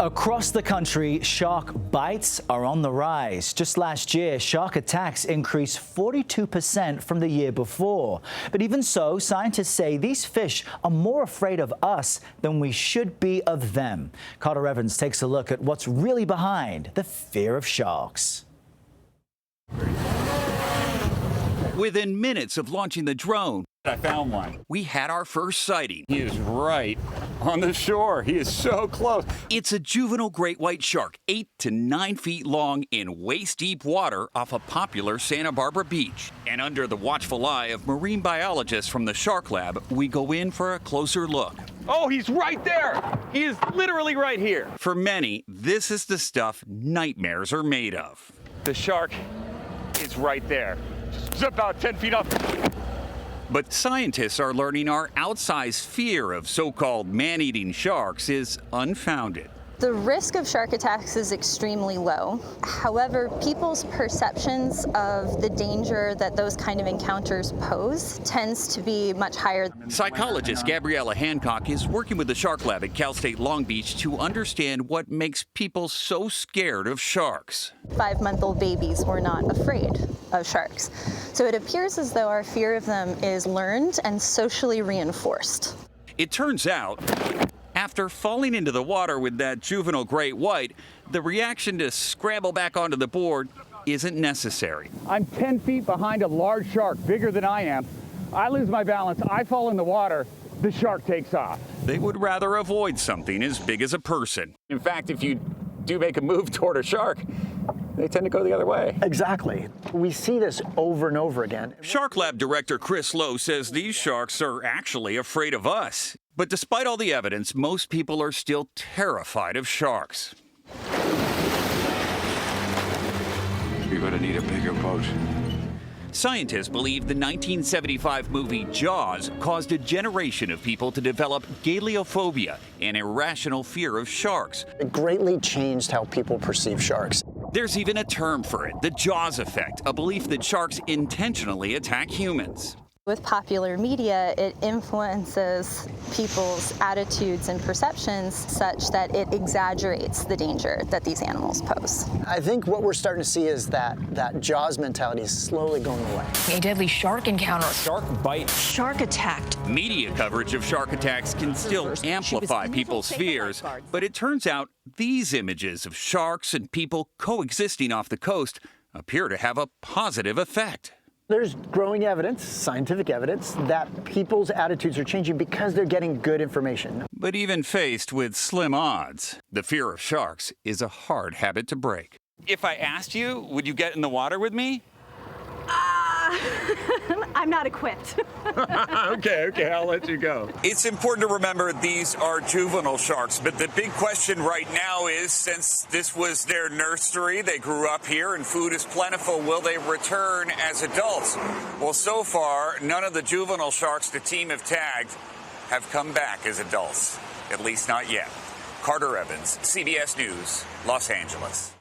Across the country, shark bites are on the rise. Just last year, shark attacks increased 42% from the year before. But even so, scientists say these fish are more afraid of us than we should be of them. Carter Evans takes a look at what's really behind the fear of sharks. Within minutes of launching the drone, I found one. we had our first sighting. He is right on the shore. He is so close. It's a juvenile great white shark, 8 to 9 feet long in waist-deep water off a popular Santa Barbara beach. And under the watchful eye of marine biologists from the Shark Lab, we go in for a closer look. Oh, he's right there. He is literally right here. For many, this is the stuff nightmares are made of. The shark is right there. Just about 10 feet up. But scientists are learning our outsized fear of so-called man-eating sharks is unfounded. The risk of shark attacks is extremely low. However, people's perceptions of the danger that those kind of encounters pose tends to be much higher. Psychologist Gabriella Hancock is working with the Shark Lab at Cal State Long Beach to understand what makes people so scared of sharks. 5-month-old babies were not afraid of sharks. So it appears as though our fear of them is learned and socially reinforced. It turns out, after falling into the water with that juvenile great white, the reaction to scramble back onto the board isn't necessary. I'm 10 feet behind a large shark, bigger than I am. I lose my balance. I fall in the water. The shark takes off. They would rather avoid something as big as a person. In fact, if you do make a move toward a shark, they tend to go the other way. Exactly. We see this over and over again. Shark Lab director Chris Lowe says these sharks are actually afraid of us. But despite all the evidence, most people are still terrified of sharks. You're going to need a bigger boat. Scientists believe the 1975 movie Jaws caused a generation of people to develop galeophobia, an irrational fear of sharks. It greatly changed how people perceive sharks. There's even a term for it, the Jaws effect, a belief that sharks intentionally attack humans. With popular media, it influences people's attitudes and perceptions such that it exaggerates the danger that these animals pose. I think what we're starting to see is that Jaws mentality is slowly going away. A deadly shark encounter. Shark bite. Shark attacked. Media coverage of shark attacks can still amplify people's fears, but it turns out these images of sharks and people coexisting off the coast appear to have a positive effect. There's growing evidence, scientific evidence, that people's attitudes are changing because they're getting good information. But even faced with slim odds, the fear of sharks is a hard habit to break. If I asked you, would you get in the water with me? I'm not equipped. Okay, I'll let you go. It's important to remember these are juvenile sharks, but the big question right now is, since this was their nursery, they grew up here and food is plentiful, will they return as adults? Well, so far, none of the juvenile sharks the team have tagged have come back as adults, at least not yet. Carter Evans, CBS News, Los Angeles.